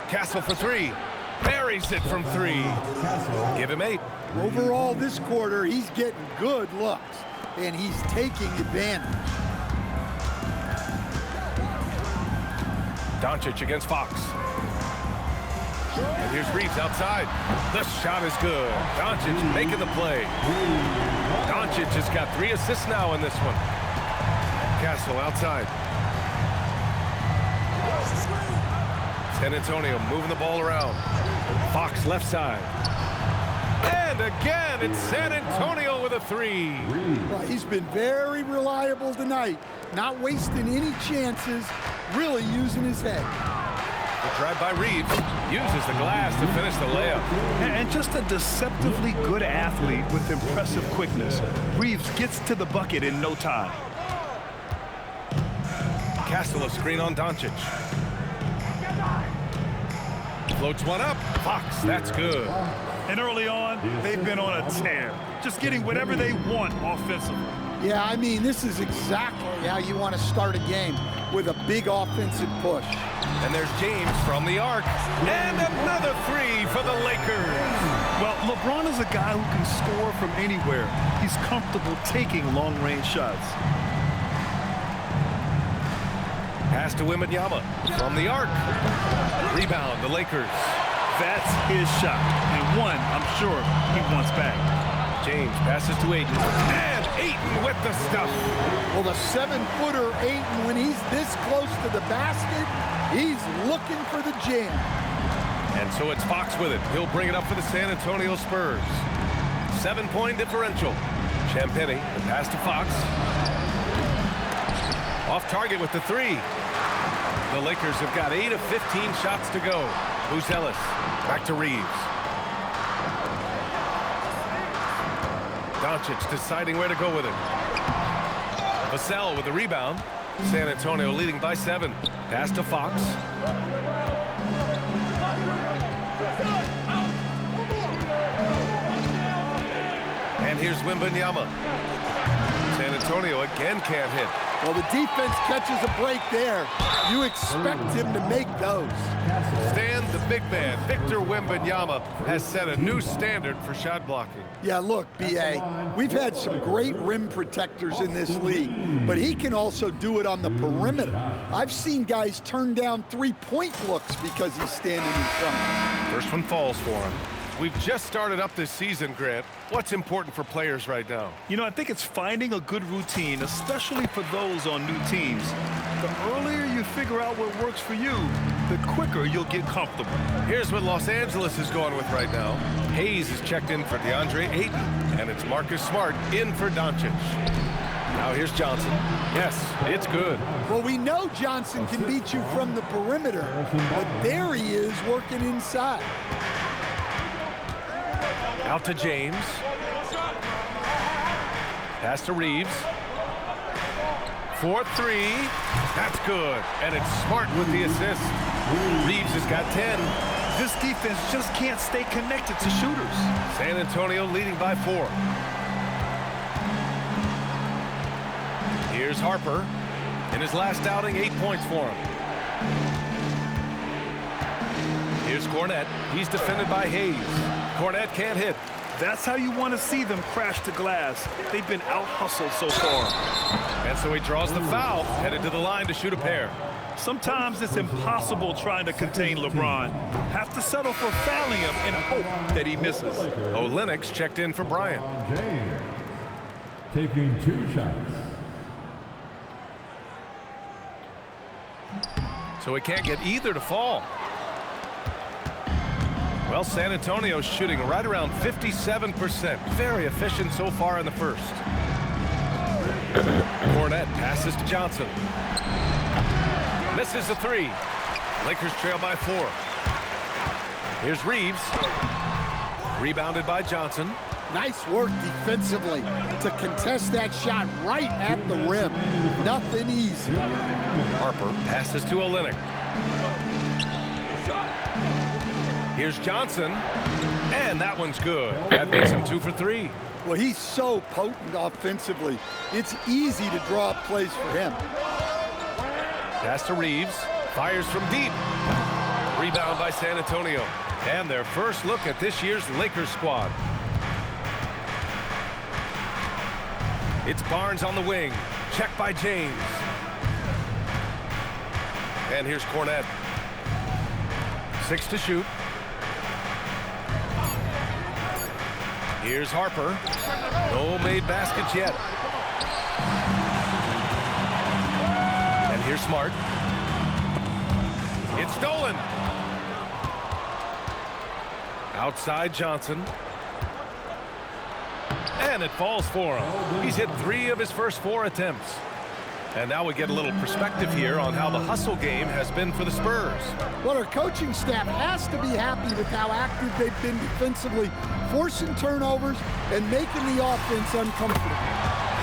Castle for three. Buries it from three. Give him 8. Overall, this quarter, he's getting good looks, and he's taking advantage. Doncic against Fox. And here's Reeves outside. The shot is good. Doncic making the play. Doncic has got 3 assists now in this one. Castle outside. San Antonio moving the ball around. Fox left side. And again, it's San Antonio with a 3. Well, he's been very reliable tonight. Not wasting any chances, really using his head. The drive by Reeves uses the glass to finish the layup. And just a deceptively good athlete with impressive quickness. Reeves gets to the bucket in no time. Castle a screen on Doncic. Floats one up. Fox, that's good. And early on, they've been on a tear. Just getting whatever they want offensively. Yeah, I mean, this is exactly how you want to start a game, with a big offensive push. And there's James from the arc. And another 3 for the Lakers. Well, LeBron is a guy who can score from anywhere. He's comfortable taking long-range shots. Pass to Wembanyama from the arc. Rebound, the Lakers. That's his shot, and one I'm sure he wants back. James passes to Ayton. And Ayton with the stuff. Well, the 7-footer Ayton, when he's this close to the basket, he's looking for the jam. And so it's Fox with it. He'll bring it up for the San Antonio Spurs. 7-point differential. Champagnie, the pass to Fox. Off target with the 3. The Lakers have got 8 of 15 shots to go. Buzelis back to Reeves. Doncic deciding where to go with it. Vassell with the rebound. San Antonio leading by 7. Pass to Fox. And here's Wembanyama. San Antonio again can't hit. Well, the defense catches a break there. You expect him to make those. Stan, the big man, Victor Wembanyama, has set a new standard for shot blocking. Yeah, look, B.A., we've had some great rim protectors in this league, but he can also do it on the perimeter. I've seen guys turn down three-point looks because he's standing in front. First one falls for him. We've just started up this season, Grant. What's important for players right now? You know, I think it's finding a good routine, especially for those on new teams. The earlier you figure out what works for you, the quicker you'll get comfortable. Here's what Los Angeles is going with right now. Hayes is checked in for DeAndre Ayton, and it's Marcus Smart in for Doncic. Now here's Johnson. Yes, it's good. Well, we know Johnson can beat you from the perimeter, but there he is working inside. Out to James. Pass to Reeves. 4-3. That's good. And it's Smart with the assist. Reeves has got 10. This defense just can't stay connected to shooters. San Antonio leading by 4. Here's Harper. In his last outing, 8 points for him. Here's Cornette. He's defended by Hayes. Cornette can't hit. That's how you want to see them crash to glass. They've been out-hustled so far. And so he draws the foul, headed to the line to shoot a pair. Sometimes it's impossible trying to contain LeBron. Have to settle for fouling him and hope that he misses. Olynyk checked in for Bryant. James taking 2 shots. So he can't get either to fall. Well, San Antonio's shooting right around 57%. Very efficient so far in the first. Cornette passes to Johnson. Misses the 3. Lakers trail by 4. Here's Reeves. Rebounded by Johnson. Nice work defensively to contest that shot right at the rim. Nothing easy. Harper passes to Olynyk. Here's Johnson, and that one's good. That makes him 2 for 3. Well, he's so potent offensively. It's easy to draw up plays for him. Pass to Reeves. Fires from deep. Rebound by San Antonio. And their first look at this year's Lakers squad. It's Barnes on the wing. Check by James. And here's Cornette. 6 to shoot. Here's Harper. No made baskets yet. And here's Smart. It's stolen. Outside Johnson. And it falls for him. He's hit 3 of his first 4 attempts. And now we get a little perspective here on how the hustle game has been for the Spurs. Well, our coaching staff has to be happy with how active they've been defensively, forcing turnovers and making the offense uncomfortable.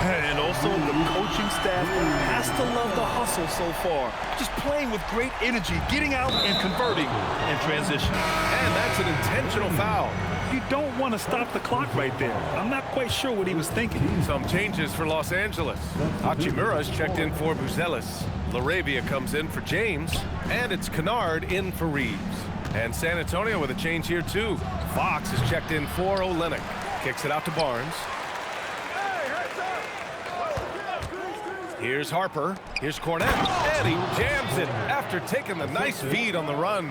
And also the coaching staff has to love the hustle so far. Just playing with great energy, getting out and converting in transition. And that's an intentional foul. You don't want to stop the clock right there. I'm not quite sure what he was thinking. Some changes for Los Angeles. Hachimura's checked in for Buzelis. LaRavia comes in for James. And it's Kennard in for Reeves. And San Antonio with a change here too. Fox is checked in for Olynyk. Kicks it out to Barnes. Here's Harper. Here's Cornette. And he jams it after taking the nice feed on the run.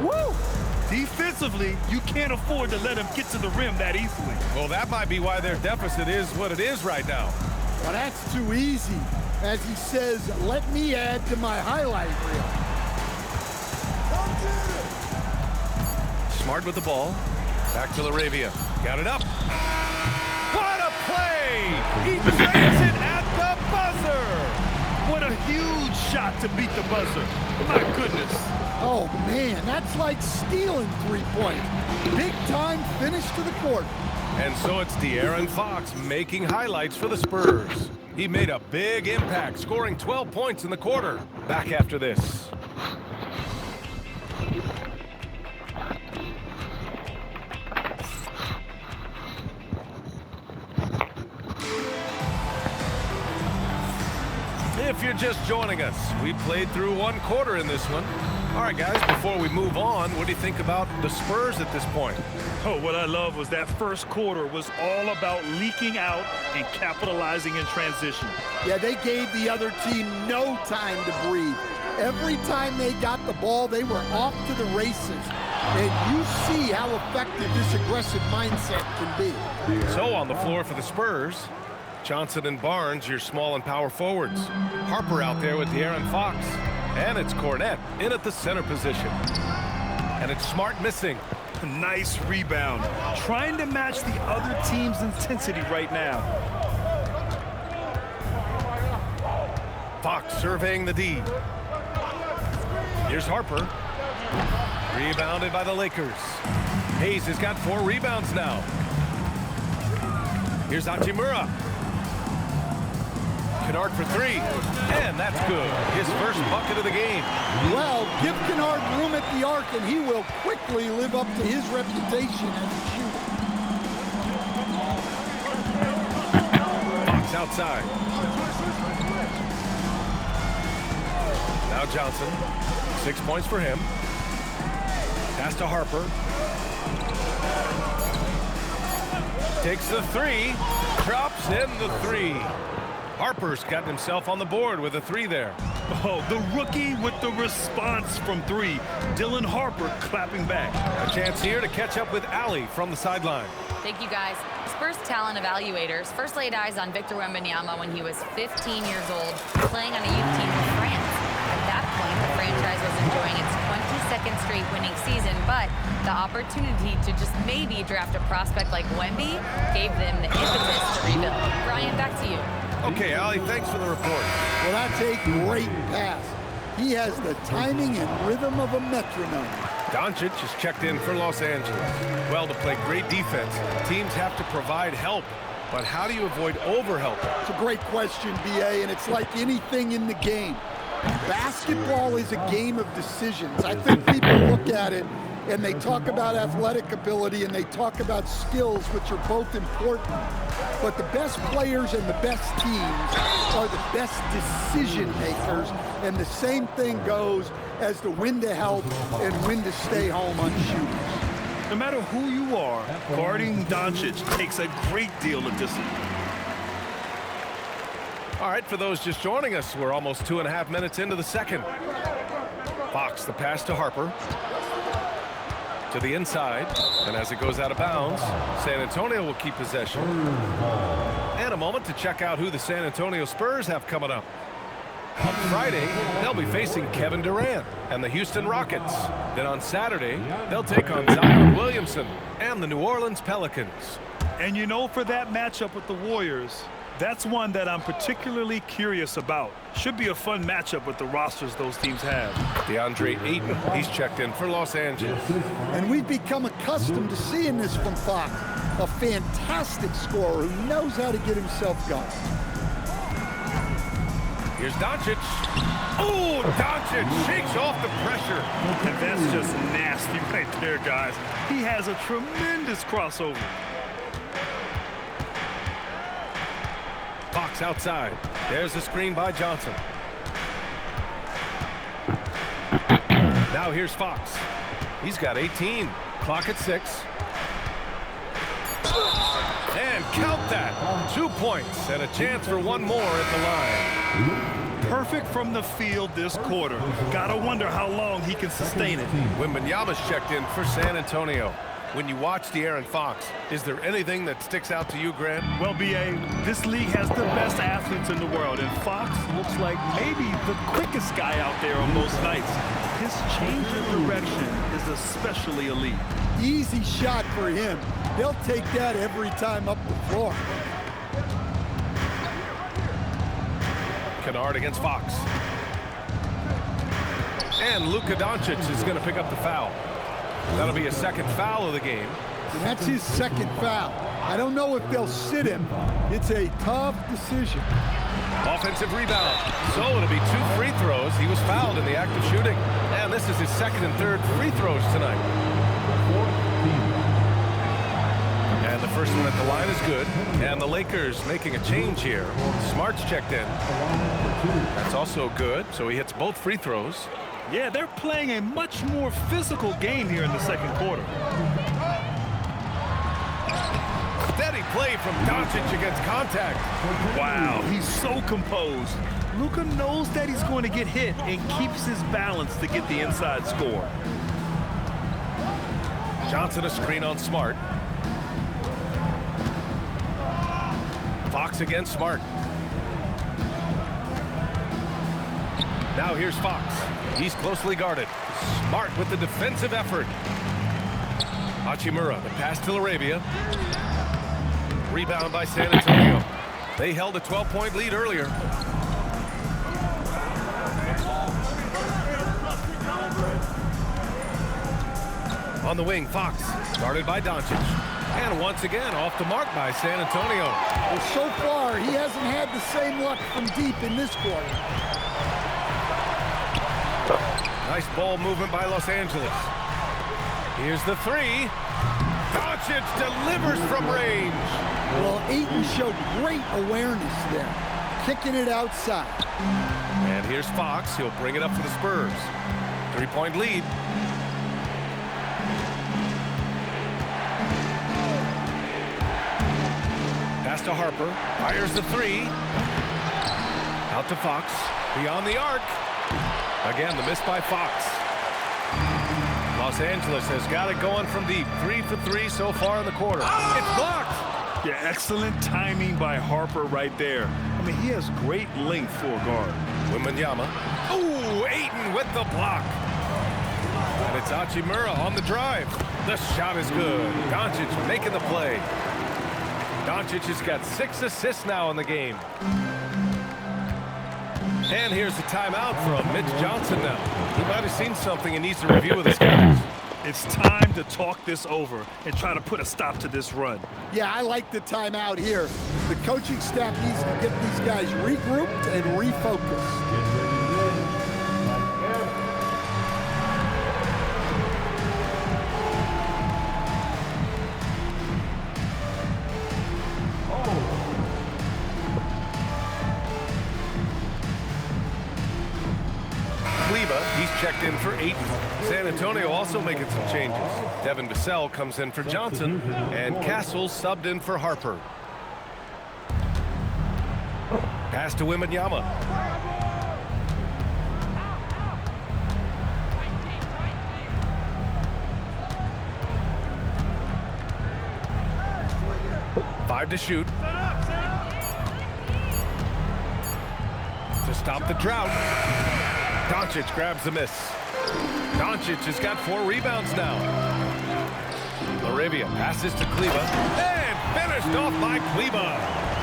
Woo! Defensively, you can't afford to let him get to the rim that easily. Well, that might be why their deficit is what it is right now. Well, that's too easy. As he says, let me add to my highlight reel. Smart with the ball. Back to LaRavia. Got it up. What a play! He drains it at the buzzer! What a huge shot to beat the buzzer. My goodness. Oh, man, that's like stealing 3 points. Big time finish to the court. And so it's De'Aaron Fox making highlights for the Spurs. He made a big impact, scoring 12 points in the quarter. Back after this. If you're just joining us, we played through 1 quarter in this one. All right, guys, before we move on, what do you think about the Spurs at this point? Oh, what I love was that first quarter was all about leaking out and capitalizing in transition. Yeah, they gave the other team no time to breathe. Every time they got the ball, they were off to the races. And you see how effective this aggressive mindset can be. So on the floor for the Spurs, Johnson and Barnes, your small and power forwards. Harper out there with De'Aaron Fox. And it's Cornette in at the center position. And it's Smart missing. Nice rebound. Trying to match the other team's intensity right now. Fox surveying the D. Here's Harper. Rebounded by the Lakers. Hayes has got 4 rebounds now. Here's Hachimura. Kennard for 3, and that's good. His first bucket of the game. Well, give Kennard room at the arc, and he will quickly live up to his reputation as a shooter. Fox outside. Now Johnson. 6 points for him. Pass to Harper. Takes the 3. Drops in the 3. Harper's gotten himself on the board with a 3 there. Oh, the rookie with the response from 3. Dylan Harper clapping back. A chance here to catch up with Ali from the sideline. Thank you, guys. Spurs talent evaluators first laid eyes on Victor Wembanyama when he was 15 years old, playing on a youth team in France. At that point, the franchise was enjoying its 22nd straight winning season, but the opportunity to just maybe draft a prospect like Wemby gave them the impetus to rebuild. Brian, back to you. Okay, Ali, thanks for the report. Well, that's a great pass. He has the timing and rhythm of a metronome. Doncic is checked in for Los Angeles. Well, to play great defense, teams have to provide help. But how do you avoid overhelp? It's a great question, B.A., and it's like anything in the game. Basketball is a game of decisions. I think people look at it and they talk about athletic ability and they talk about skills, which are both important. But the best players and the best teams are the best decision makers, and the same thing goes as to when to help and when to stay home on shooters. No matter who you are, guarding Doncic takes a great deal of discipline. All right, for those just joining us, we're almost 2.5 minutes into the second. Fox, the pass to Harper. To the inside, and as it goes out of bounds, San Antonio will keep possession. And a moment to check out who the San Antonio Spurs have coming up. On Friday, they'll be facing Kevin Durant and the Houston Rockets. Then on Saturday, they'll take on Zion Williamson and the New Orleans Pelicans. And you know, for that matchup with the Warriors, that's one that I'm particularly curious about. Should be a fun matchup with the rosters those teams have. DeAndre Ayton, he's checked in for Los Angeles. And we've become accustomed to seeing this from Fox. A fantastic scorer who knows how to get himself going. Here's Doncic. Oh, Doncic shakes off the pressure. And that's just nasty right there, guys. He has a tremendous crossover. Fox outside. There's the screen by Johnson. Now here's Fox. He's got 18. Clock at 6. And count that. 2 points and a chance for one more at the line. Perfect from the field this quarter. Gotta wonder how long he can sustain it. Wembanyama's checked in for San Antonio. When you watch De'Aaron Fox, is there anything that sticks out to you, Grant? Well, B.A., this league has the best athletes in the world, and Fox looks like maybe the quickest guy out there on most nights. His change of direction is especially elite. Easy shot for him. They'll take that every time up the floor. Kennard against Fox. And Luka Doncic is going to pick up the foul. That'll be a second foul of the game. And that's his second foul. I don't know if they'll sit him. It's a tough decision. Offensive rebound. So it'll be 2 free throws. He was fouled in the act of shooting. And this is his second and third free throws tonight. And the first one at the line is good. And the Lakers making a change here. Smart's checked in. That's also good. So he hits both free throws. Yeah, they're playing a much more physical game here in the second quarter. Steady play from Doncic against contact. Wow, he's so composed. Luka knows that he's going to get hit and keeps his balance to get the inside score. Johnson a screen on Smart. Fox against Smart. Now here's Fox. He's closely guarded. Smart with the defensive effort. Hachimura, the pass to Laravia. Rebound by San Antonio. They held a 12-point lead earlier. On the wing, Fox, guarded by Doncic. And once again, off the mark by San Antonio. Well, so far, he hasn't had the same luck from deep in this quarter. Nice ball movement by Los Angeles. Here's the 3. Doncic delivers from range. Well, Ayton showed great awareness there, kicking it outside. And here's Fox. He'll bring it up for the Spurs. 3-point lead. Pass to Harper. Fires the 3. Out to Fox. Beyond the arc. Again, the miss by Fox. Los Angeles has got it going from deep. 3 for 3 so far in the quarter. It's blocked. Yeah, excellent timing by Harper right there. I mean, he has great length for a guard. Wembanyama. Ooh, Ayton with the block. And it's Hachimura on the drive. The shot is good. Doncic making the play. Doncic has got 6 assists now in the game. And here's the timeout from Mitch Johnson now. He might have seen something and needs to review with his guys. It's time to talk this over and try to put a stop to this run. Yeah, I like the timeout here. The coaching staff needs to get these guys regrouped and refocused. checked in for Ayton. San Antonio also making some changes. Devin Vassell comes in for Johnson, and Castle subbed in for Harper. Pass to Wembanyama. Five to shoot. To stop the drought. Doncic grabs the miss. Doncic has got 4 rebounds now. LaRavia passes to Kleber. And finished off by Kleber.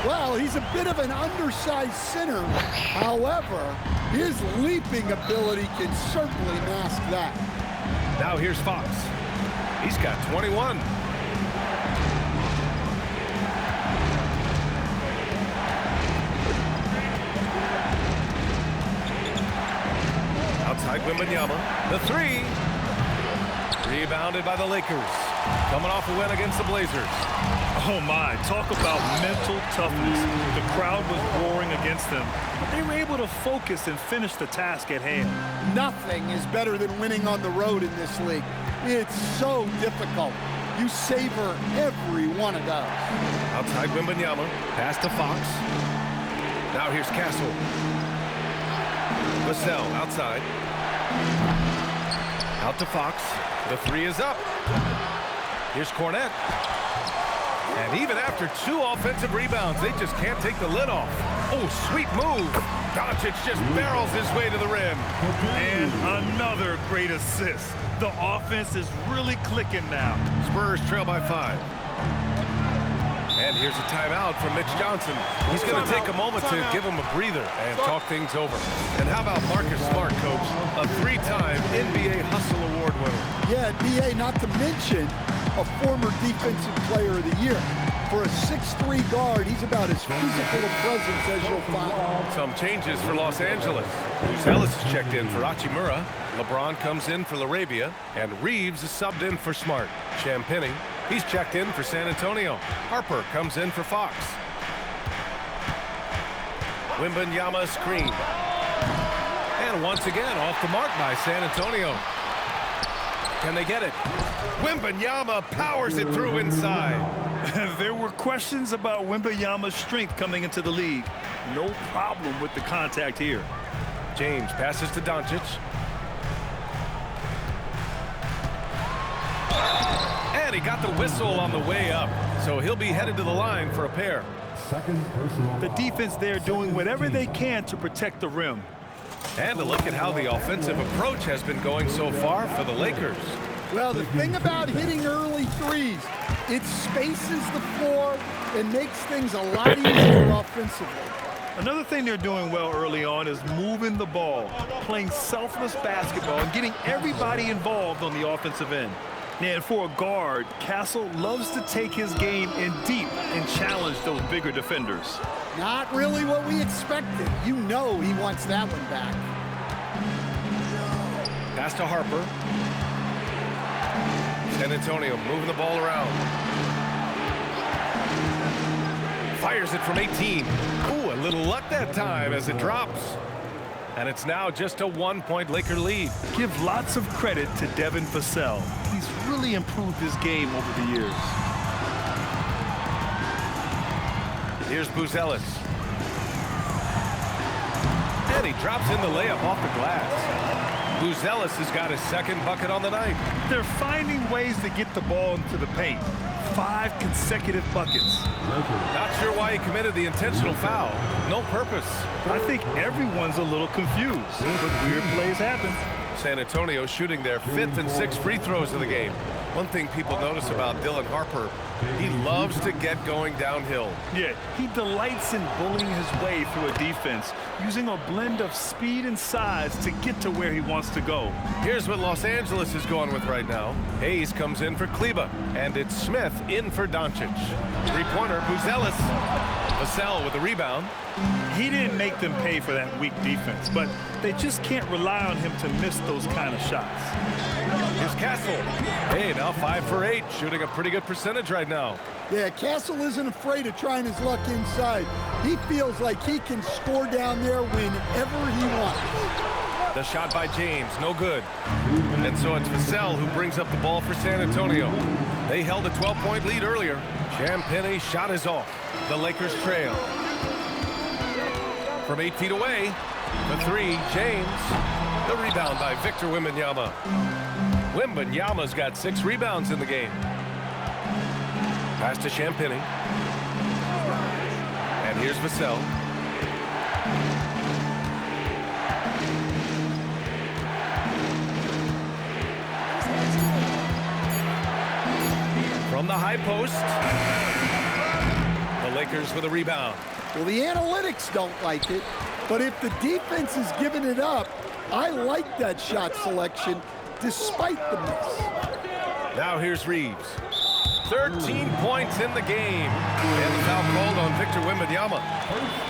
Well, he's a bit of an undersized center. However, his leaping ability can certainly mask that. Now here's Fox. He's got 21. Outside Wembanyama. The 3. Rebounded by the Lakers. Coming off a win against the Blazers. Oh my, talk about mental toughness. The crowd was roaring against them, but they were able to focus and finish the task at hand. Nothing is better than winning on the road in this league. It's so difficult. You savor every one of those. Outside Wembanyama. Pass to Fox. Now here's Castle. Vassell outside. Out to Fox. The 3 is up. Here's Cornette. And even after 2 offensive rebounds, they just can't take the lid off. Oh, sweet move. Doncic just barrels his way to the rim. And another great assist. The offense is really clicking now. Spurs trail by 5. And here's a timeout from Mitch Johnson. He's going to take a moment to give him a breather and talk things over. And how about Marcus Smart, coach? A 3-time NBA Hustle Award winner. Yeah, DA, not to mention a former Defensive Player of the Year. For a 6'3" guard, he's about as physical a presence as you'll find. Some changes for Los Angeles. Ellis is checked in for Hachimura. LeBron comes in for LaRavia. And Reeves is subbed in for Smart. Champagnie, he's checked in for San Antonio. Harper comes in for Fox. Wembanyama screen. And once again, off the mark by San Antonio. Can they get it? Wembanyama powers it through inside. There were questions about Wembanyama's strength coming into the league. No problem with the contact here. James passes to Doncic. And he got the whistle on the way up. So he'll be headed to the line for a pair. The defense there doing whatever they can to protect the rim. And a look at how the offensive approach has been going so far for the Lakers. Well, the thing about hitting early threes, it spaces the floor and makes things a lot easier offensively. Another thing they're doing well early on is moving the ball, playing selfless basketball, and getting everybody involved on the offensive end. And for a guard, Castle loves to take his game in deep and challenge those bigger defenders. Not really what we expected. You know he wants that one back. Pass to Harper. San Antonio moving the ball around. Fires it from 18. Ooh, a little luck that time as it drops. And it's now just a 1-point Laker lead. Give lots of credit to Devin Vassell. He's really improved his game over the years. Here's Buzelis. And he drops in the layup off the glass. Buzelis has got his second bucket on the night. They're finding ways to get the ball into the paint. 5 consecutive buckets. Not sure why he committed the intentional foul. No purpose. I think everyone's a little confused, but weird plays happen. San Antonio shooting their 5th and 6th free throws of the game. One thing people notice about Dylan Harper, he loves to get going downhill. Yeah, he delights in bullying his way through a defense, using a blend of speed and size to get to where he wants to go. Here's what Los Angeles is going with right now. Hayes comes in for Kleber, and it's Smith in for Doncic. Three-pointer, Buzelis. Vassell with the rebound. He didn't make them pay for that weak defense, but they just can't rely on him to miss those kind of shots. Here's Castle. Hey, now 5 for 8, shooting a pretty good percentage right now. Yeah, Castle isn't afraid of trying his luck inside. He feels like he can score down there whenever he wants. The shot by James, no good. And so it's Vassell who brings up the ball for San Antonio. They held a 12-point lead earlier. Champagnie's shot is off. The Lakers trail. From 8 feet away, the three, James. The rebound by Victor Wembanyama. Wembanyama's got 6 rebounds in the game. Pass to Champagnie. And here's Vassell. From the high post. The Lakers with a rebound. Well, the analytics don't like it, but if the defense is giving it up, I like that shot selection despite the miss. Now here's Reeves. 13 points in the game. And the foul called on Victor Wembanyama.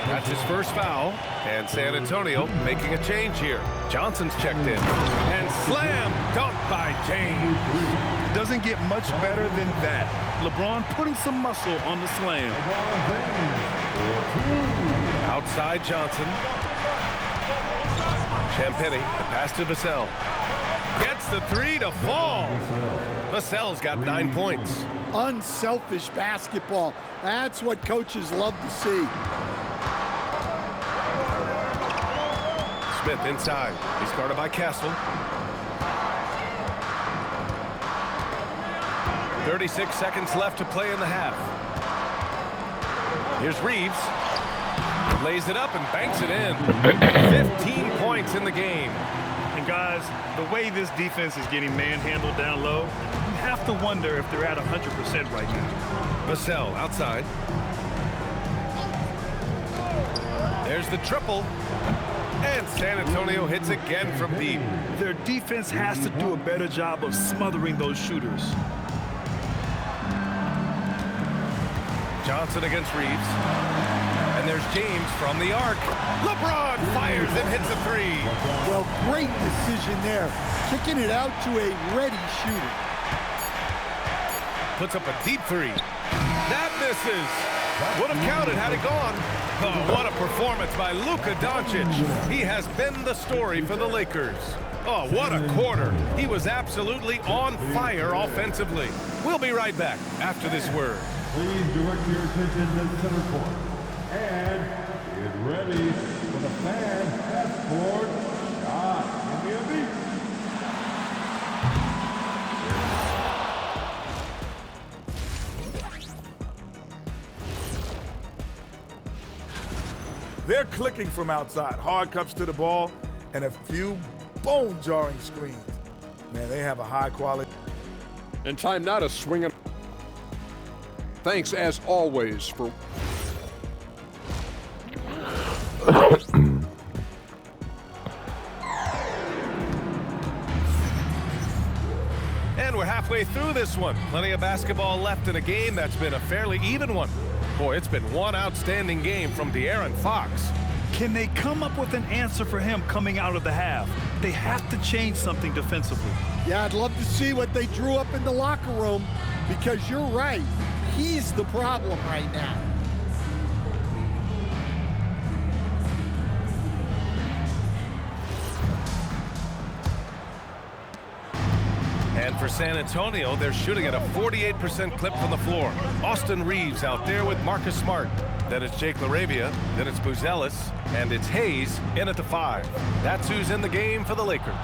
That's his first foul. And San Antonio making a change here. Johnson's checked in. And slam dunk by James. Doesn't get much better than that. LeBron putting some muscle on the slam. Outside Johnson. Champagnie, the pass to Vassell. Gets the three to fall. Vassell's got 9 points. Unselfish basketball. That's what coaches love to see. Smith inside. He's guarded by Castle. 36 seconds left to play in the half. Here's Reeves. Lays it up and banks it in. 15 points in the game. And guys, the way this defense is getting manhandled down low, you have to wonder if they're at 100% right now. Vassell outside. There's the triple. And San Antonio hits again from deep. Their defense has to do a better job of smothering those shooters. Johnson against Reeves. And there's James from the arc. LeBron fires and hits a three. Well, great decision there. Kicking it out to a ready shooter. Puts up a deep three. That misses. Would have counted had it gone. Oh, what a performance by Luka Doncic. He has been the story for the Lakers. Oh, what a quarter. He was absolutely on fire offensively. We'll be right back after this word. Please direct your attention to the center court. And get ready for the fan half-court shot. Give me a beat. They're clicking from outside. Hard cups to the ball and a few bone-jarring screens. Man, they have a high quality. And time now to swing it. Thanks, as always, for... And we're halfway through this one. Plenty of basketball left in a game that's been a fairly even one. Boy, it's been one outstanding game from De'Aaron Fox. Can they come up with an answer for him coming out of the half? They have to change something defensively. Yeah, I'd love to see what they drew up in the locker room, because you're right. He's the problem right now. And for San Antonio, they're shooting at a 48% clip from the floor. Austin Reeves out there with Marcus Smart. Then it's Jake LaRavia. Then it's Buzelis. And it's Hayes in at the 5. That's who's in the game for the Lakers.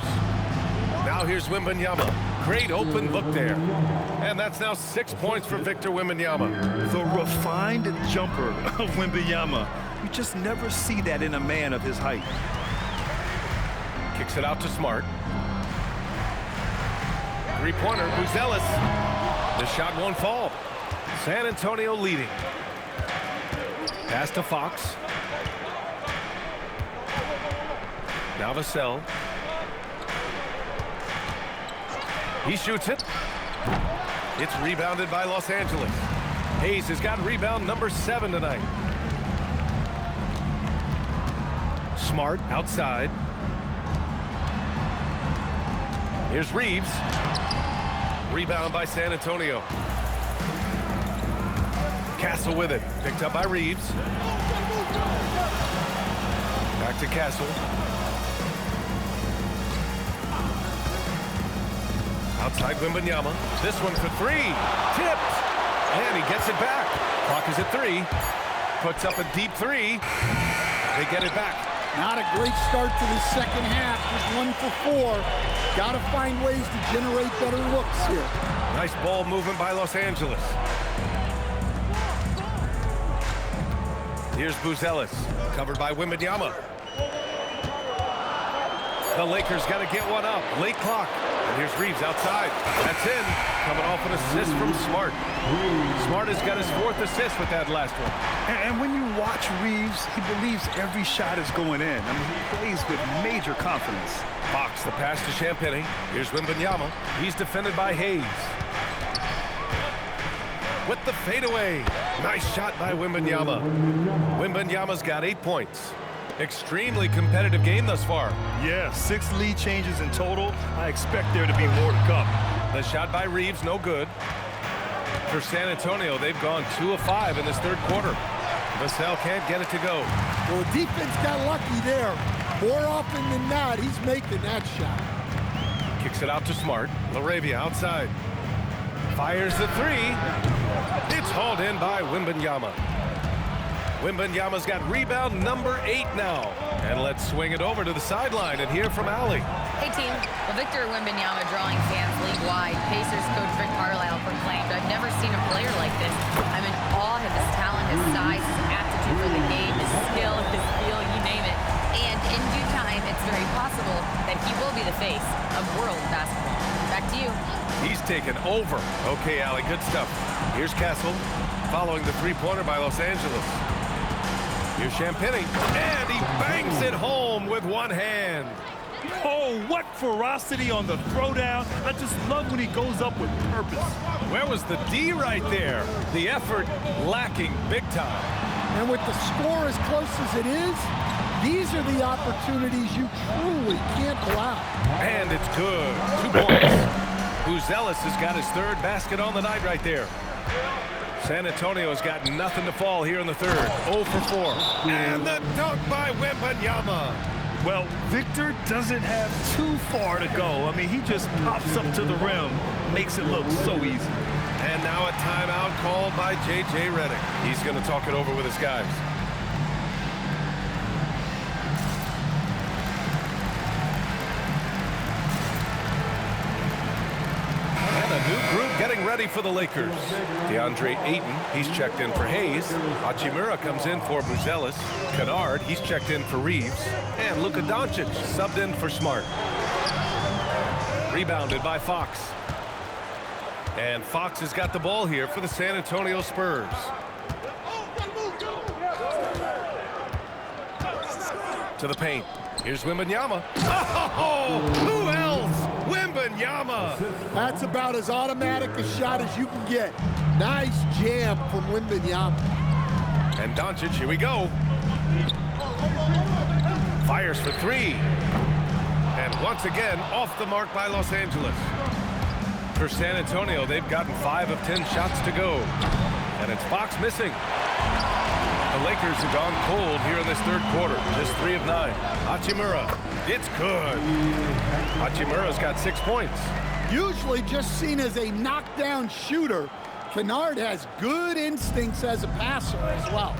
Now here's Wembanyama. Great open look there. And that's now 6 points for Victor Wembanyama. The refined jumper of Wembanyama. You just never see that in a man of his height. Kicks it out to Smart. Three-pointer, Buzelis. The shot won't fall. San Antonio leading. Pass to Fox. Now Vassell. He shoots it. It's rebounded by Los Angeles. Hayes has got rebound number 7 tonight. Smart outside. Here's Reeves. Rebound by San Antonio. Castle with it. Picked up by Reeves. Back to Castle. Outside Wembanyama. This one for three. Tipped. And he gets it back. Clock is at 3. Puts up a deep 3. They get it back. Not a great start to the second half. Just 1 for 4. Got to find ways to generate better looks here. Nice ball movement by Los Angeles. Here's Buzelis, covered by Wembanyama. The Lakers got to get one up. Late clock. And here's Reeves outside. That's in. Coming off an assist from Smart. Smart has got his 4th assist with that last one. And when you watch Reeves, he believes every shot is going in. I mean, he plays with major confidence. Fox, the pass to Champagnie. Here's Wembanyama. He's defended by Hayes. With the fadeaway. Nice shot by Wembanyama. Wembanyama's got 8 points. Extremely competitive game thus far. Yeah, 6 lead changes in total. I expect there to be more to come. The shot by Reeves, no good. For San Antonio, they've gone 2 of 5 in this third quarter. Vassell can't get it to go. Well, the defense got lucky there. More often than not, he's making that shot. Kicks it out to Smart. LaRavia outside. Fires the 3. It's hauled in by Wembanyama. Wembanyama's got rebound number 8 now. And let's swing it over to the sideline and hear from Allie. Hey, team. Well, Victor Wembanyama drawing fans league-wide. Pacers coach Rick Carlisle proclaimed, "I've never seen a player like this. I'm in awe of his talent, his size, his aptitude for the game, his skill, his feel, you name it. And in due time, it's very possible that he will be the face of world basketball." Back to you. He's taken over. Okay, Allie, good stuff. Here's Castle, following the 3-pointer by Los Angeles. Here's Champagnie, and he bangs it home with one hand. Oh, what ferocity on the throwdown. I just love when he goes up with purpose. Where was the D right there? The effort lacking big time. And with the score as close as it is, these are the opportunities you truly can't allow. And it's good. 2 points. Buzelis has got his 3rd basket on the night right there. San Antonio's got nothing to fall here in the 3rd. 0 for 4. And the dunk by Wembanyama. Well, Victor doesn't have too far to go. I mean, he just pops up to the rim, makes it look so easy. And now a timeout called by J.J. Redick. He's going to talk it over with his guys. And a new group getting ready for the Lakers. DeAndre Ayton, he's checked in for Hayes. Hachimura comes in for Buzelis. Kennard, he's checked in for Reeves. And Luka Doncic subbed in for Smart. Rebounded by Fox. And Fox has got the ball here for the San Antonio Spurs. To the paint. Here's Wembanyama. Oh, who else? Wembanyama. That's about as automatic a shot as you can get. Nice jam from Wembanyama. And Doncic, here we go. Fires for 3. And once again, off the mark by Los Angeles. For San Antonio, they've gotten 5 of 10 shots to go. And it's Fox missing. The Lakers have gone cold here in this third quarter. Just 3 of 9. Hachimura. It's good. Hachimura's got 6 points. Usually just seen as a knockdown shooter, Kennard has good instincts as a passer as well.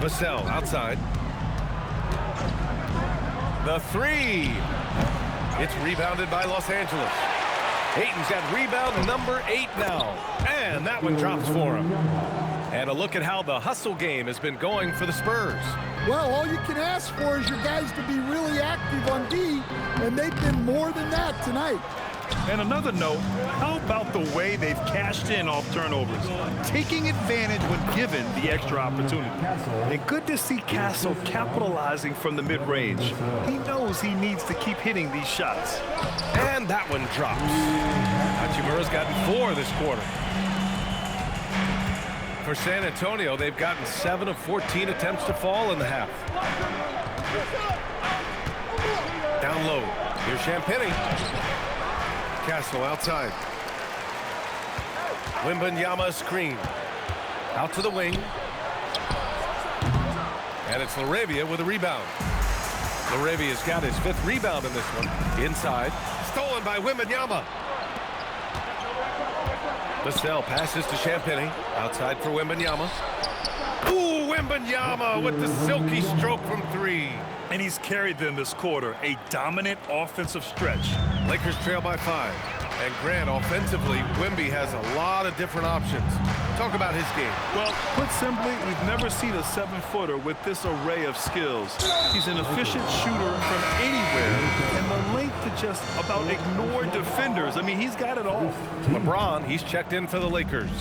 Vassell outside. The 3. It's rebounded by Los Angeles. Ayton's got rebound number 8 now. And that one drops for him. And a look at how the hustle game has been going for the Spurs. Well, all you can ask for is your guys to be really active on D, and they've been more than that tonight. And another note, how about the way they've cashed in off turnovers? Taking advantage when given the extra opportunity. And good to see Castle capitalizing from the mid-range. He knows he needs to keep hitting these shots. And that one drops. Hachimura's gotten 4 this quarter. For San Antonio, they've gotten 7 of 14 attempts to fall in the half. Down low. Here's Champagnie. Castle outside. Wembanyama screen. Out to the wing. And it's LaRavia with a rebound. Laravia's got his 5th rebound in this one. Inside. Stolen by Wembanyama. Vassell passes to Champagnie. Outside for Wembanyama. Ooh, Wembanyama with the silky stroke from 3. And he's carried them this quarter. A dominant offensive stretch. Lakers trail by 5. And Grant, offensively, Wemby has a lot of different options. Talk about his game. Well, put simply, we've never seen a 7-footer with this array of skills. He's an efficient shooter from anywhere, and the length to just about ignore defenders. I mean, he's got it all. LeBron, he's checked in for the Lakers.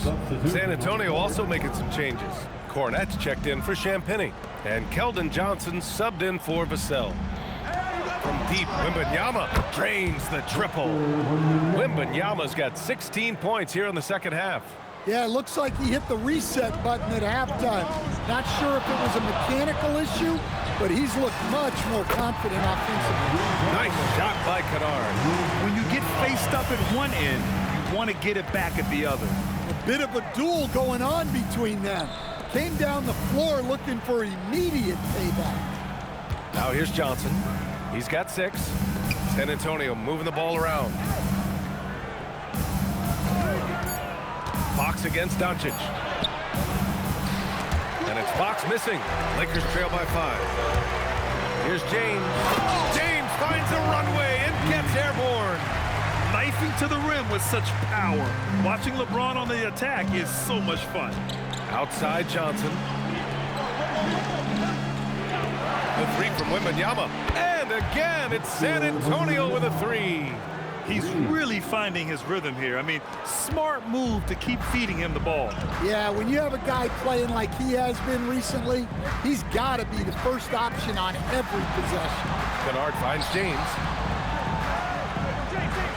San Antonio also making some changes. Cornette's checked in for Champagnie. And Keldon Johnson subbed in for Vassell. From deep, Wembanyama drains the triple. Wembanyama's got 16 points here in the second half. Yeah, it looks like he hit the reset button at halftime. Not sure if it was a mechanical issue, but he's looked much more confident offensively. Nice shot by Kennard. When you get faced up at one end, you want to get it back at the other. A bit of a duel going on between them. Came down the floor looking for immediate payback. Now here's Johnson. He's got 6. San Antonio moving the ball around. Fox against Doncic. And it's Fox missing. Lakers trail by 5. Here's James. James finds a runway and gets airborne. Knifing to the rim with such power. Watching LeBron on the attack is so much fun. Outside Johnson. The 3 from Wembanyama. And again, it's San Antonio with a 3. He's really finding his rhythm here. I mean, smart move to keep feeding him the ball. Yeah, when you have a guy playing like he has been recently, he's got to be the first option on every possession. Kennard finds James.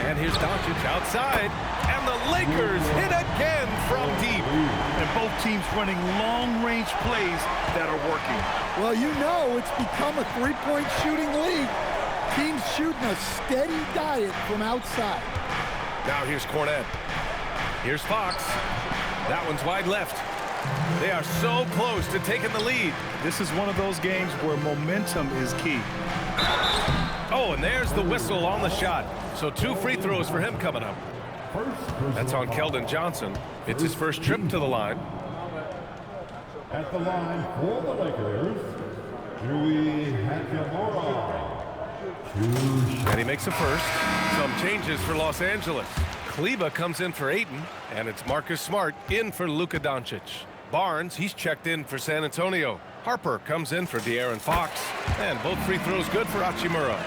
And here's Doncic outside. And the Lakers hit again from deep. And both teams running long-range plays that are working. Well, you know it's become a three-point shooting league. Teams shooting a steady diet from outside. Now here's Cornette. Here's Fox. That one's wide left. They are so close to taking the lead. This is one of those games where momentum is key. Oh, and there's the whistle on the shot. So 2 free throws for him coming up. That's on Keldon Johnson. It's his first trip to the line. At the line for the Lakers, Rui Hachimura. And he makes a first. Some changes for Los Angeles. Kleber comes in for Ayton, and it's Marcus Smart in for Luka Doncic. Barnes, he's checked in for San Antonio. Harper comes in for De'Aaron Fox, and both free throws good for Hachimura.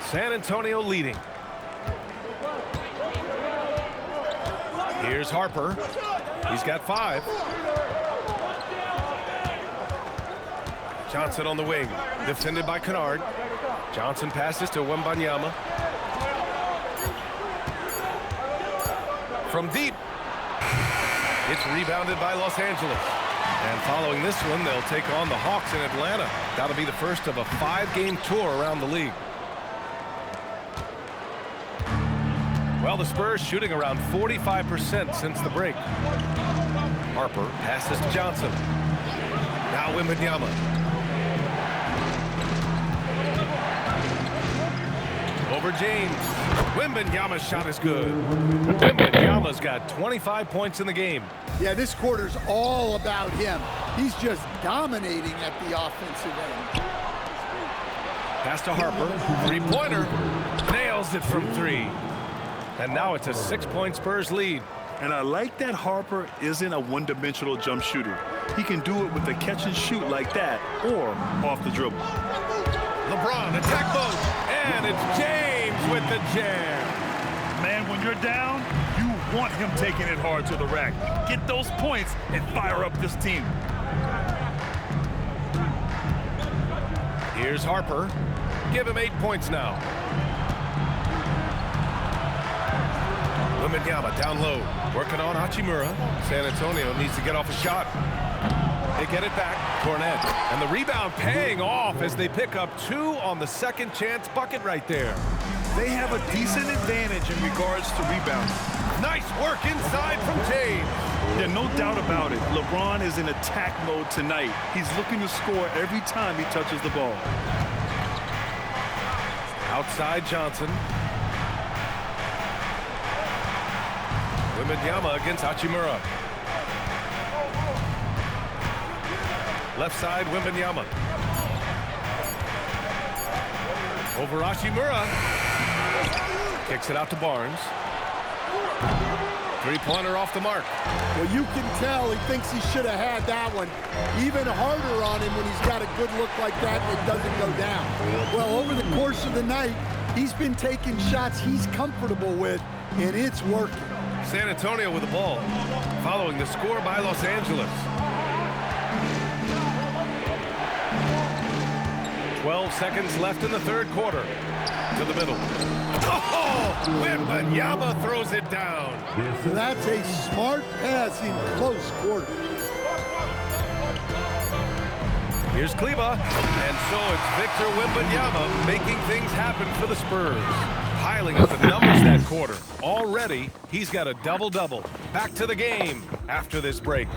San Antonio leading. Here's Harper. He's got 5. Johnson on the wing, defended by Kennard. Johnson passes to Wembanyama. From deep. It's rebounded by Los Angeles. And following this one, they'll take on the Hawks in Atlanta. That'll be the first of a 5-game tour around the league. Well, the Spurs shooting around 45% since the break. Harper passes to Johnson. Now Wembanyama. Over James. Wembanyama's shot is good. Wembanyama's got 25 points in the game. Yeah, this quarter's all about him. He's just dominating at the offensive end. Pass to Harper. 3-pointer. Nails it from 3. And now it's a 6-point Spurs lead. And I like that Harper isn't a one-dimensional jump shooter. He can do it with a catch and shoot like that or off the dribble. LeBron, attack mode. And it's James with the jam. Man, when you're down, you want him taking it hard to the rack. Get those points and fire up this team. Here's Harper. Give him 8 points now. Wembanyama down low, working on Hachimura. San Antonio needs to get off a shot. They get it back, Cornette. And the rebound paying off as they pick up 2 on the second chance bucket right there. They have a decent advantage in regards to rebounding. Nice work inside from James. Yeah, no doubt about it. LeBron is in attack mode tonight. He's looking to score every time he touches the ball. Outside Johnson. Wembanyama against Hachimura. Left side, Wembanyama. Over Hachimura. Kicks it out to Barnes. Three-pointer off the mark. Well, you can tell he thinks he should have had that one. Even harder on him when he's got a good look like that and it doesn't go down. Well, over the course of the night, he's been taking shots he's comfortable with, and it's working. San Antonio with the ball, following the score by Los Angeles. 12 seconds left in the third quarter. To the middle. Oh! Wembanyama throws it down. That's a smart pass in close quarters. Here's Kleba. And so it's Victor Wembanyama making things happen for the Spurs. Piling up the numbers that quarter. Already, he's got a double-double. Back to the game after this break.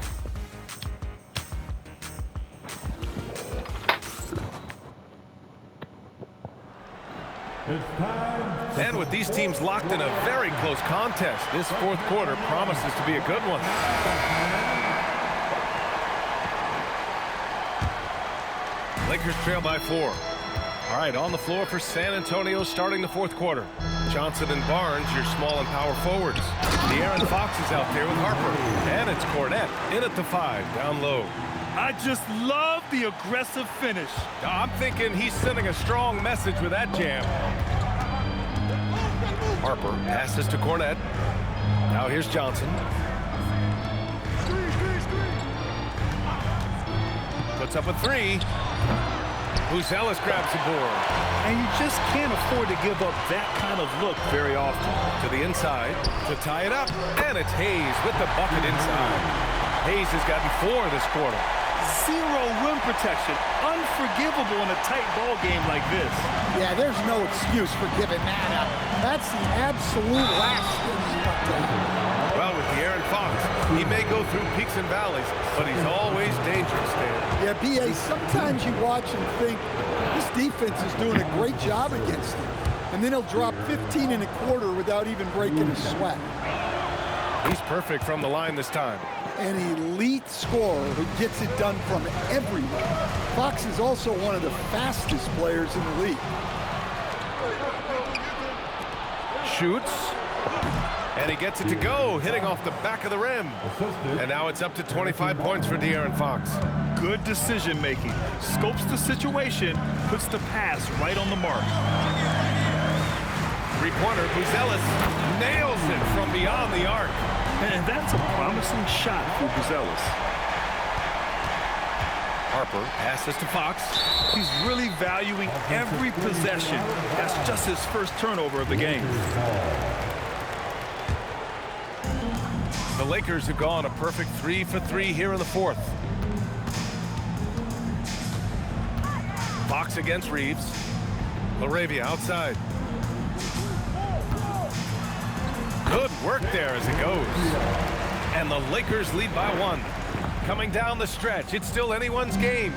And with these teams locked in a very close contest, this fourth quarter promises to be a good one. Lakers trail by 4. All right, on the floor for San Antonio starting the fourth quarter. Johnson and Barnes, your small and power forwards. De'Aaron Fox is out there with Harper. And it's Cornette in at the 5, down low. I just love the aggressive finish. I'm thinking he's sending a strong message with that jam. Harper passes to Cornette. Now here's Johnson. Puts up a 3. Buzelis grabs the board. And you just can't afford to give up that kind of look very often. To the inside to tie it up. And it's Hayes with the bucket inside. Hayes has gotten 4 this quarter. Zero rim protection. Unforgivable in a tight ball game like this. Yeah, there's no excuse for giving that up. That's the absolute last thing you want to do. Well, with De'Aaron Fox, he may go through peaks and valleys, but he's always dangerous, Dan. Yeah, B.A., sometimes you watch and think, this defense is doing a great job against him. And then he'll drop 15 and a quarter without even breaking a sweat. He's perfect from the line this time. An elite scorer who gets it done from everywhere. Fox is also one of the fastest players in the league. Shoots. And he gets it to go, hitting off the back of the rim. And now it's up to 25 points for De'Aaron Fox. Good decision making. Scopes the situation, puts the pass right on the mark. Three-pointer, Buzelis nails it from beyond the arc. And that's a promising shot for Buzelis. Harper passes to Fox. He's really valuing every possession. That's just his first turnover of the game. The Lakers have gone a perfect 3 for 3 here in the fourth. Fox against Reeves. LaRavia outside. Good work there as it goes. And the Lakers lead by 1. Coming down the stretch, it's still anyone's game.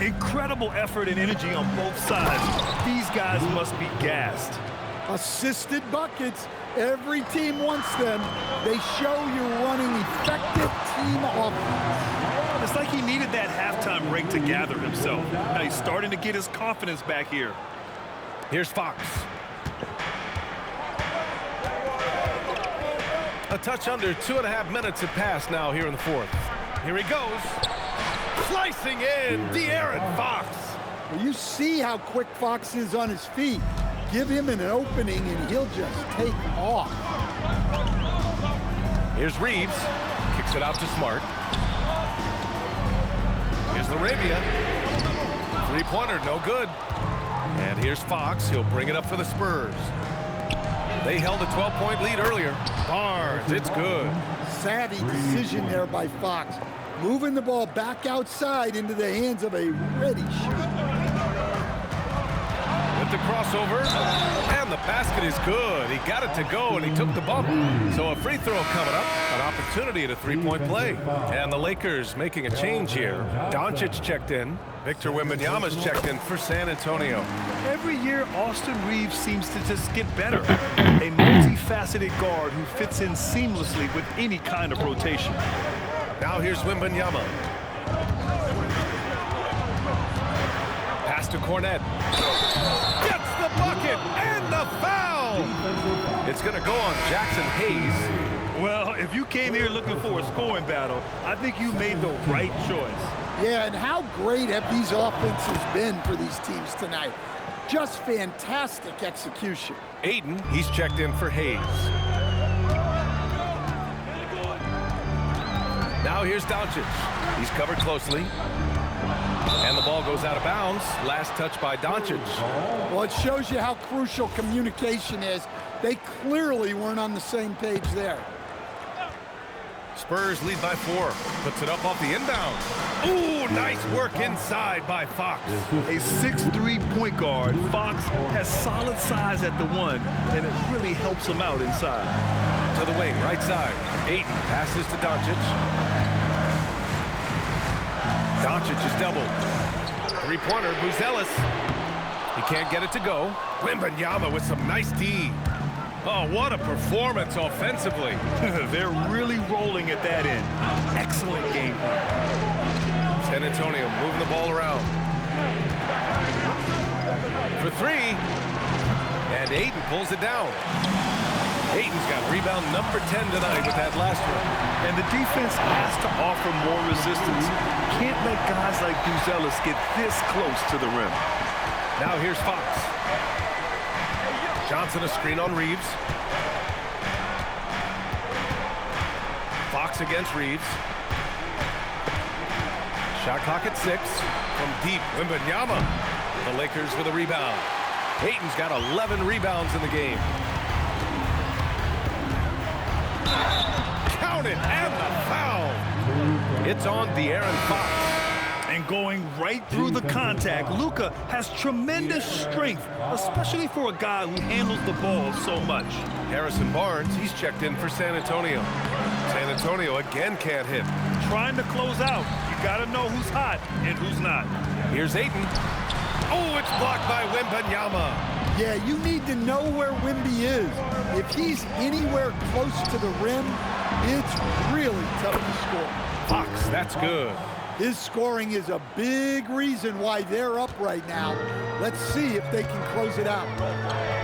Incredible effort and energy on both sides. These guys must be gassed. Assisted buckets. Every team wants them. They show you're running effective team offense. It's like he needed that halftime break to gather himself. Now he's starting to get his confidence back here. Here's Fox. A touch under 2.5 minutes have passed now here in the fourth. Here he goes. Slicing in, De'Aaron Fox. Well, you see how quick Fox is on his feet. Give him an opening and he'll just take off. Here's Reeves. Kicks it out to Smart. Here's LaRavia. Three-pointer, no good. And here's Fox. He'll bring it up for the Spurs. They held a 12-point lead earlier. Barnes, it's good. Savvy decision there by Fox. Moving the ball back outside into the hands of a ready shooter. With the crossover and the basket is good. He got it to go, and he took the bump. So a free throw coming up, an opportunity at a three-point play. And the Lakers making a change here. Doncic checked in. Victor Wembanyama's checked in for San Antonio. Every year, Austin Reeves seems to just get better. A multifaceted guard who fits in seamlessly with any kind of rotation. Now here's Wembanyama. Pass to Cornet. Gets the bucket and the foul. It's going to go on Jackson Hayes. Well, if you came here looking for a scoring battle, I think you made the right choice. Yeah, and how great have these offenses been for these teams tonight? Just fantastic execution. Ayton, he's checked in for Hayes. Now here's Doncic. He's covered closely. And the ball goes out of bounds. Last touch by Doncic. Well, it shows you how crucial communication is. They clearly weren't on the same page there. Spurs lead by 4. Puts it up off the inbound. Ooh, nice work inside by Fox. A 6'3" point guard, Fox has solid size at the 1, and it really helps him out inside. To the wing, right side. Ayton passes to Doncic. Doncic is doubled. Three-pointer, Buzelis. He can't get it to go. Wembanyama with some nice D. Oh, what a performance offensively. They're really rolling at that end. Excellent game. San Antonio moving the ball around. For 3. And Ayton pulls it down. Ayton's got rebound number 10 tonight with that last one. And the defense has to offer more resistance. Can't let guys like Buzelis get this close to the rim. Now here's Fox. Johnson a screen on Reeves. Fox against Reeves. Shot clock at 6. From deep, Wembanyama. The Lakers with a rebound. Ayton's got 11 rebounds in the game. Count it, and the foul. It's on De'Aaron Fox. And going right through the contact, Luka has tremendous strength, especially for a guy who handles the ball so much. Harrison Barnes, he's checked in for San Antonio. San Antonio again can't hit. Trying to close out. You got to know who's hot and who's not. Here's Ayton. Oh, it's blocked by Wembanyama. Yeah, you need to know where Wemby is. If he's anywhere close to the rim, it's really tough to score. Fox, that's good. His scoring is a big reason why they're up right now. Let's see if they can close it out.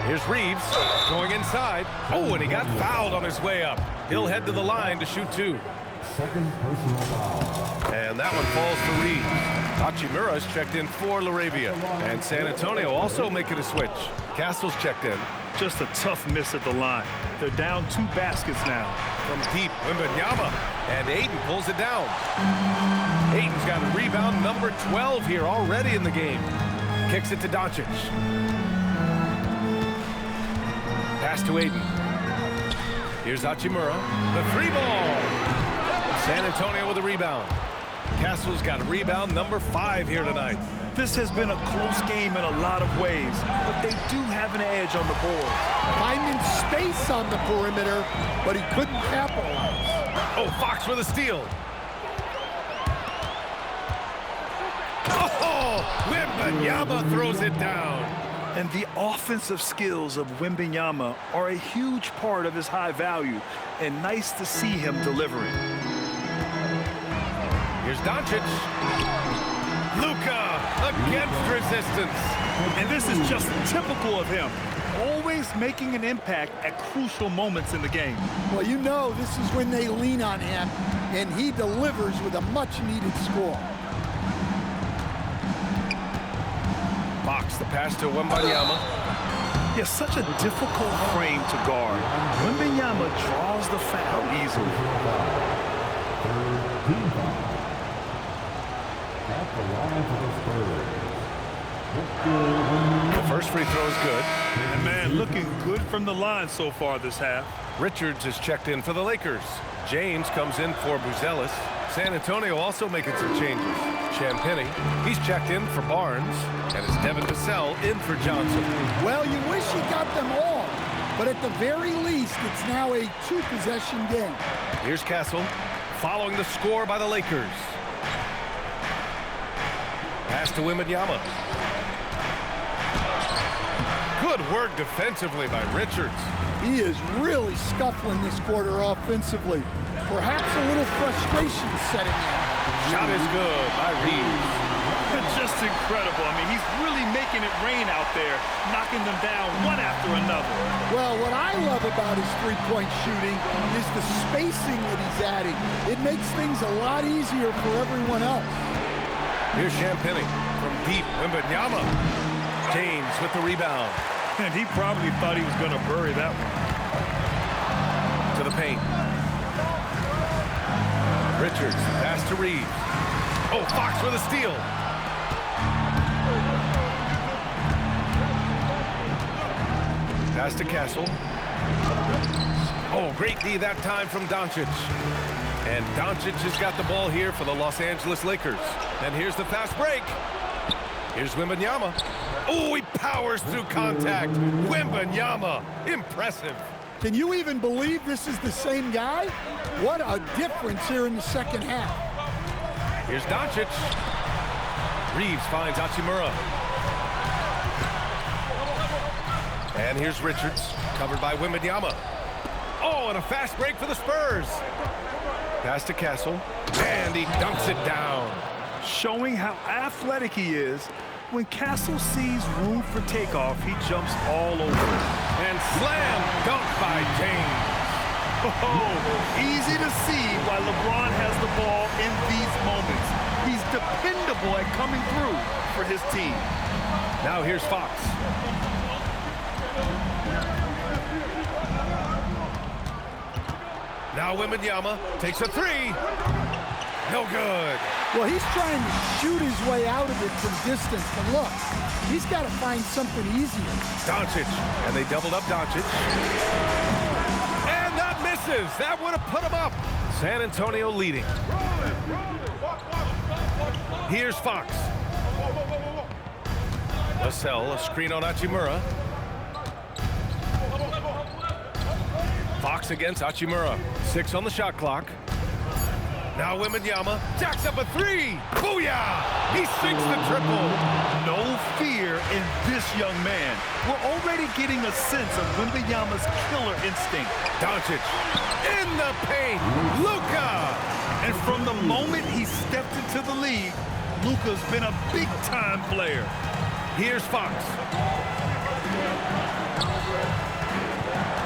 Here's Reeves going inside. Oh, and he got fouled on his way up. He'll head to the line to shoot 2. Second personal foul. And that one falls for Reeves. Hachimura's checked in for LaRavia. And San Antonio also making a switch. Castle's checked in. Just a tough miss at the line. They're down 2 baskets now. From deep, Wembanyama. And Ayton pulls it down. Ayton's got a rebound number 12 here already in the game. Kicks it to Doncic. Pass to Ayton. Here's Hachimura. The 3 ball. San Antonio with a rebound. Castle's got a rebound number 5 here tonight. This has been a close game in a lot of ways, but they do have an edge on the board. Finding space on the perimeter, but he couldn't capitalize. Oh, Fox with a steal. Oh, Wembanyama throws it down. And the offensive skills of Wembanyama are a huge part of his high value, and nice to see him delivering. Here's Doncic. Luka against resistance. And this is just typical of him. Always making an impact at crucial moments in the game. Well, you know this is when they lean on him, and he delivers with a much-needed score. Fox, the pass to Wembanyama. Yeah, such a difficult frame to guard. Wembanyama draws the foul easily. At the line for the Spurs. The first free throw is good. And man, looking good from the line so far this half. Richards is checked in for the Lakers. James comes in for Buzelis. San Antonio also making some changes. Champagnie, he's checked in for Barnes. And it's Devin Vassell in for Johnson. Well, you wish he got them all. but at the very least, it's now a two-possession game. Here's Castle, following the score by the Lakers. Pass to Wembanyama. Good work defensively by Richards. He is really scuffling this quarter offensively. Perhaps a little frustration setting in. Shot is good by Reeves. Just incredible. I mean, he's really making it rain out there, knocking them down one after another. Well, what I love about his three-point shooting is the spacing that he's adding. It makes things a lot easier for everyone else. Here's Champagny from deep. Wembanyama. James with the rebound. And he probably thought he was going to bury that one. To the paint. Richards, pass to Reeves. Oh, Fox with a steal. Pass to Castle. Oh, great D that time from Doncic. And Doncic has got the ball here for the Los Angeles Lakers. And here's the fast break. Here's Wembanyama. Oh, he powers through contact. Wembanyama, impressive. Can you even believe this is the same guy? What a difference here in the second half. Here's Doncic. Reeves finds Hachimura. And here's Richards, covered by Wembanyama. Oh, and a fast break for the Spurs. Pass to Castle, and he dunks it down. Showing how athletic he is. When Castle sees room for takeoff, he jumps all over it. And slam dunk by James. Oh, easy to see why LeBron has the ball in these moments. He's dependable at coming through for his team. Now here's Fox. Now Wembanyama takes a three. No good. Well, he's trying to shoot his way out of it from distance. But look, he's got to find something easier. Doncic, and they doubled up Doncic. And that misses. That would have put him up. San Antonio leading. Here's Fox. Vassell, a screen on Hachimura. Fox against Hachimura. 6 on the shot clock. Now Wembanyama jacks up a three. Booyah! He sinks the triple. No fear in this young man. We're already getting a sense of Wembanyama's killer instinct. Doncic in the paint. Luka! And from the moment he stepped into the league, Luka's been a big-time player. Here's Fox.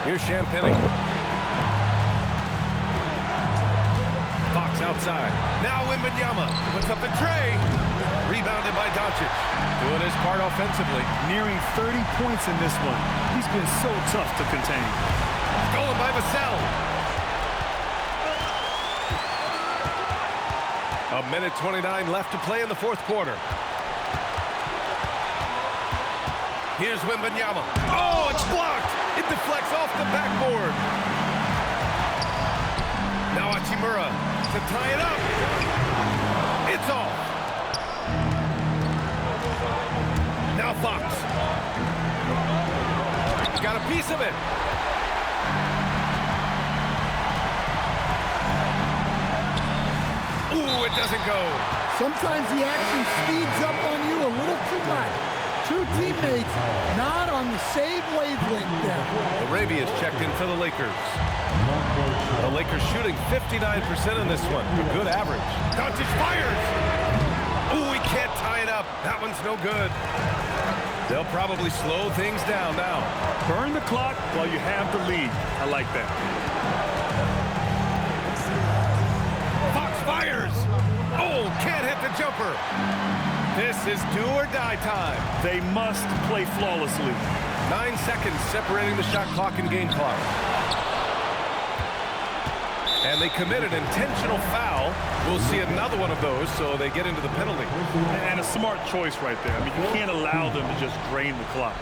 Here's Champagny. Fox outside. Now Wembanyama puts up the tray. Rebounded by Doncic. Doing his part offensively. Nearing 30 points in this one. He's been so tough to contain. Stolen by Vassell. A minute 29 left to play in the fourth quarter. Here's Wembanyama. Oh, it's blocked. It deflects off the backboard. Now Hachimura to tie it up. It's off. Now Fox. Got a piece of it. Ooh, it doesn't go. Sometimes the action speeds up on you a little too much. Two teammates not on the same wavelength there. Larabia's checked in for the Lakers. The Lakers shooting 59% in this one. A good average. Doncic fires. Ooh, he can't tie it up. That one's no good. They'll probably slow things down now. Burn the clock while you have the lead. I like that. Fox fires. Oh, can't hit the jumper. This is do or die time. They must play flawlessly. 9 seconds separating the shot clock and game clock. And they commit an intentional foul. We'll see another one of those, so they get into the penalty. And a smart choice right there. I mean, you can't allow them to just drain the clock.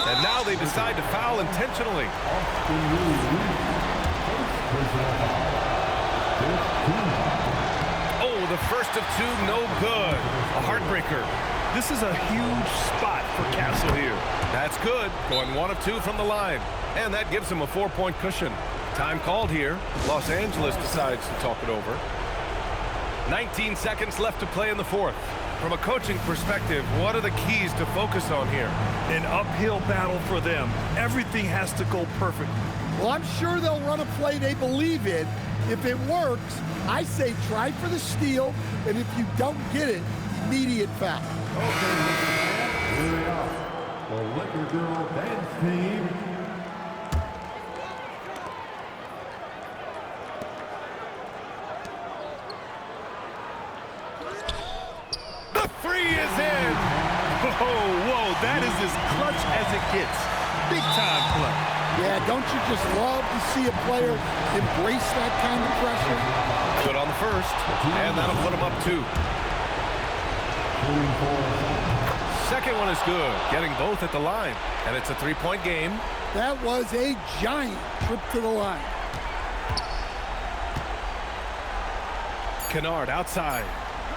And now they decide to foul intentionally. Oh, the first of two, no good. A heartbreaker. This is a huge spot for Castle It's good, going 1 of 2 from the line. And that gives him a 4-point cushion. Time called here. Los Angeles decides to talk it over. 19 seconds left to play in the fourth. From a coaching perspective, what are the keys to focus on here? An uphill battle for them. Everything has to go perfectly. Well, I'm sure they'll run a play they believe in. If it works, I say try for the steal, and if you don't get it, immediate foul. Okay, here they are. The Liquor Girl Dance Team. The three is in! Whoa, that is as clutch as it gets. Big time play. Yeah, don't you just love to see a player embrace that kind of pressure? Good on the first, and that'll put him up 2. Second one is good, getting both at the line, and it's a 3-point game. That was a giant trip to the line. Kennard outside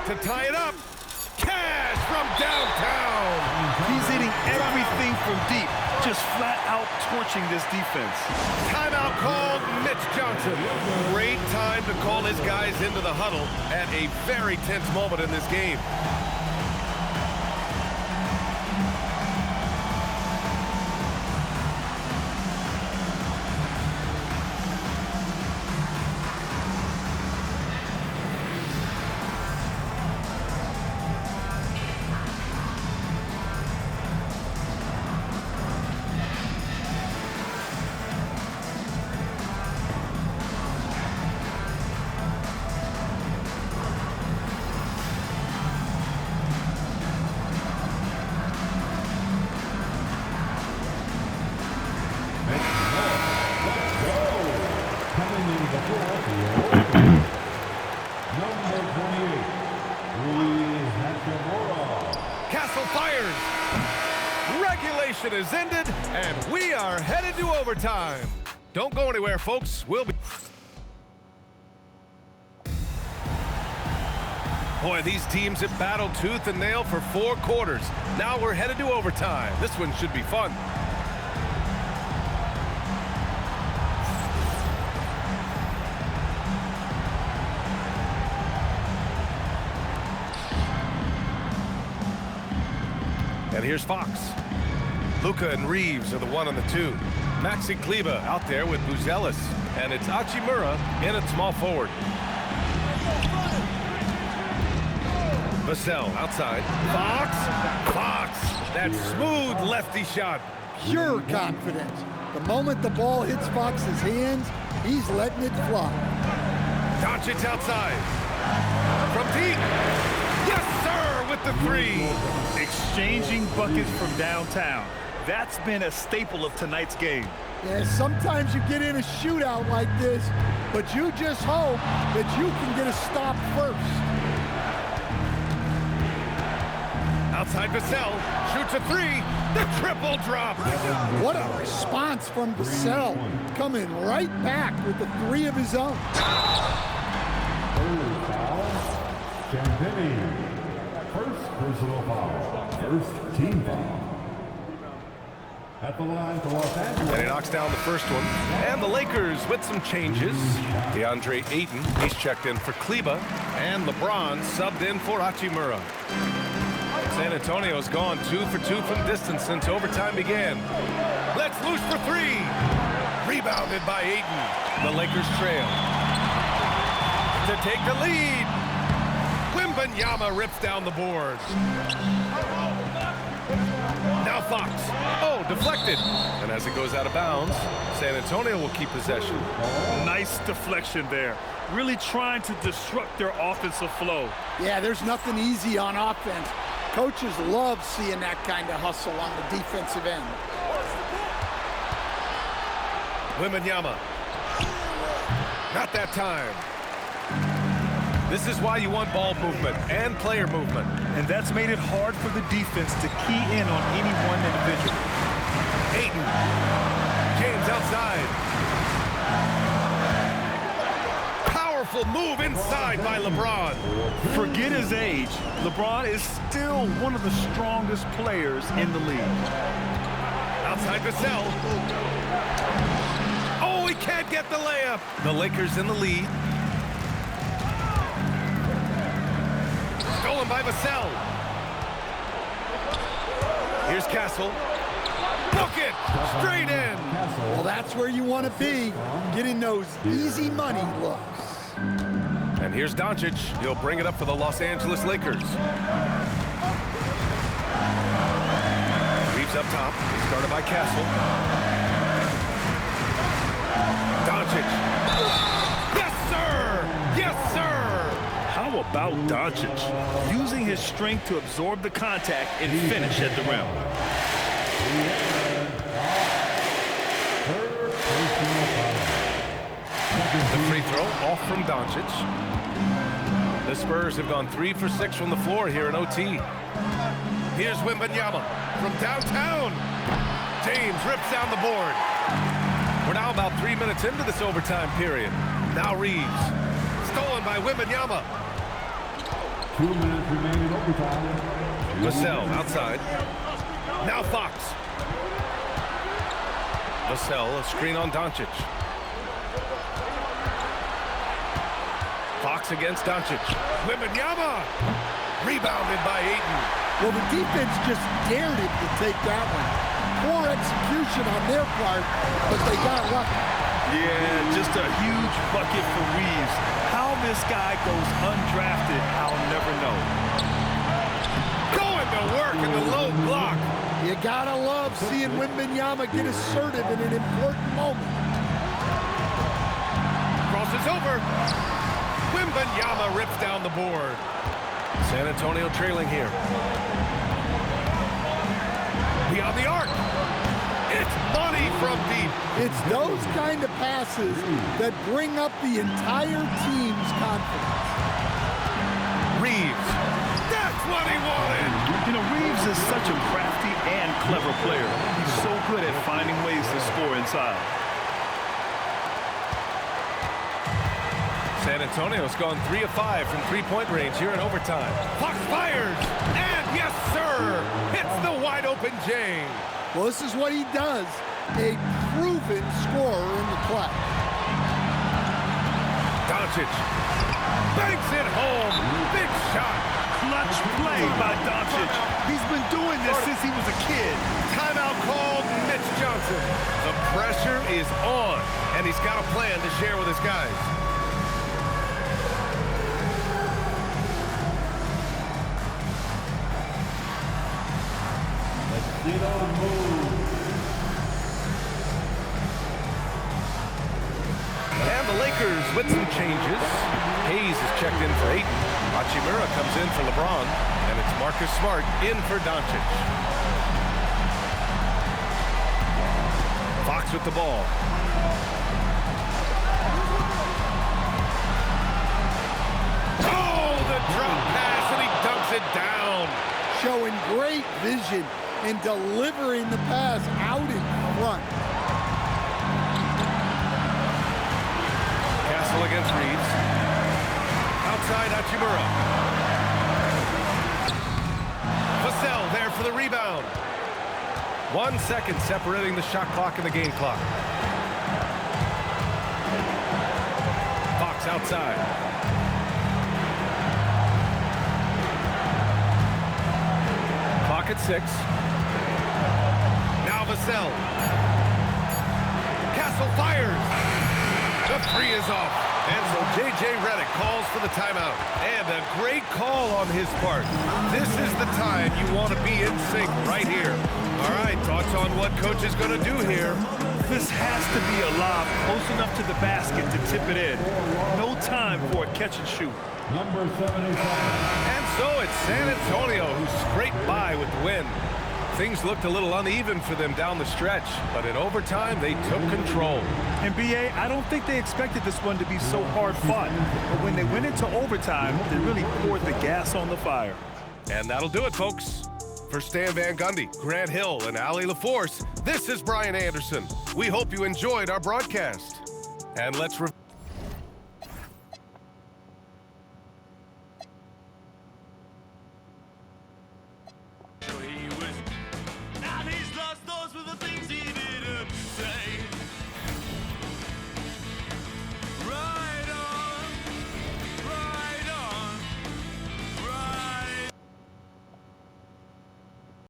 to tie it up. Cash from downtown. He's hitting everything from deep, just flat out torching this defense. Timeout called. Mitch Johnson. Great time to call his guys into the huddle at a very tense moment in this game. Is ended, and we are headed to overtime. Don't go anywhere, folks. We'll be... Boy, these teams have battled tooth and nail for 4 quarters. Now we're headed to overtime. This one should be fun. And here's Fox. Luka and Reeves are the 1 and the 2. Maxi Kleber out there with Buzelis. And it's Hachimura in at small forward. Vassell outside. Fox! That smooth lefty shot. Pure confidence. The moment the ball hits Fox's hands, he's letting it fly. Doncic outside. From deep. Yes, sir, with the 3. Exchanging buckets from downtown. That's been a staple of tonight's game. Yeah, sometimes you get in a shootout like this, but you just hope that you can get a stop first. Outside Vassell, shoots a 3, the triple drop. What a response from Vassell, coming right back with the 3 of his own. Third foul, Chandini. First personal foul, first team foul. At the line for Los Angeles. And he knocks down the first one. And the Lakers with some changes. DeAndre Ayton, he's checked in for Kleber. And LeBron subbed in for Hachimura. San Antonio's gone 2 for 2 from distance since overtime began. Let's loose for 3. Rebounded by Ayton. The Lakers trail. To take the lead. Wembanyama rips down the boards. Now Fox. Oh, deflected. And as it goes out of bounds, San Antonio will keep possession. Nice deflection there. Really trying to disrupt their offensive flow. Yeah, there's nothing easy on offense. Coaches love seeing that kind of hustle on the defensive end. Wembanyama. Not that time. This is why you want ball movement and player movement. And that's made it hard for the defense to key in on any one individual. Ayton. James outside. Powerful move inside by LeBron. Forget his age. LeBron is still one of the strongest players in the league. Outside Vassell. Oh, he can't get the layup. The Lakers in the lead. Stolen by Vassell. Here's Castle. Book it! Straight in! Well, that's where you want to be, getting those easy money looks. And here's Doncic. He'll bring it up for the Los Angeles Lakers. Reeves up top. Started by Castle. Doncic. Yes, sir! Yes, sir! How about Doncic using his strength to absorb the contact and finish at the rim? The free throw off from Doncic. The Spurs have gone 3 for 6 from the floor here in OT. Here's Wembanyama from downtown. James rips down the board. We're now about 3 minutes into this overtime period. Now Reeves. Stolen by Wembanyama. 2 minutes remaining overtime. Vassell outside. Now Fox. Vassell, a screen on Doncic. Fox against Doncic. Wembanyama! Rebounded by Ayton. Well, the defense just dared him to take that one. Poor execution on their part, but they got lucky. Yeah, just a huge bucket for Reeves. How this guy goes undrafted, I'll never know. Going to work in the low block. You gotta love seeing Wembanyama get assertive in an important moment. Crosses over. Wembanyama rips down the board. San Antonio trailing here. Beyond the arc. It's money from deep. It's those kind of passes that bring up the entire team's confidence. Reeves. That's what he wanted. You know, Reeves is such a crafty and clever player. He's so good at finding ways to score inside. San Antonio's gone 3 of 5 from three-point range here in overtime. Fox fires, and yes, sir, hits the wide-open James. Well, this is what he does. A proven scorer in the clutch. Doncic banks it home. Big shot. Clutch play by Doncic. He's been doing this since he was a kid. Timeout called. Mitch Johnson. The pressure is on, and he's got a plan to share with his guys. And the Lakers with some changes. Hayes is checked in for Ayton. Hachimura comes in for LeBron. And it's Marcus Smart in for Doncic. Fox with the ball. Oh, the drop pass, and he dunks it down. Showing great vision and delivering the pass out in front. Castle against Reeves. Outside Hachimura. Vassell there for the rebound. 1 second separating the shot clock and the game clock. Fox outside. Clock at 6. Now Vassell. Castle fires. The three is off. And so J.J. Redick calls for the timeout. And a great call on his part. This is the time you want to be in sync right here. All right, thoughts on what coach is going to do here? This has to be a lob close enough to the basket to tip it in. No time for a catch and shoot. Number 77. And so it's San Antonio who scraped by with the win. Things looked a little uneven for them down the stretch, but in overtime, they took control. And B.A., I don't think they expected this one to be so hard-fought. But when they went into overtime, they really poured the gas on the fire. And that'll do it, folks. For Stan Van Gundy, Grant Hill, and Allie LaForce, this is Brian Anderson. We hope you enjoyed our broadcast. And let's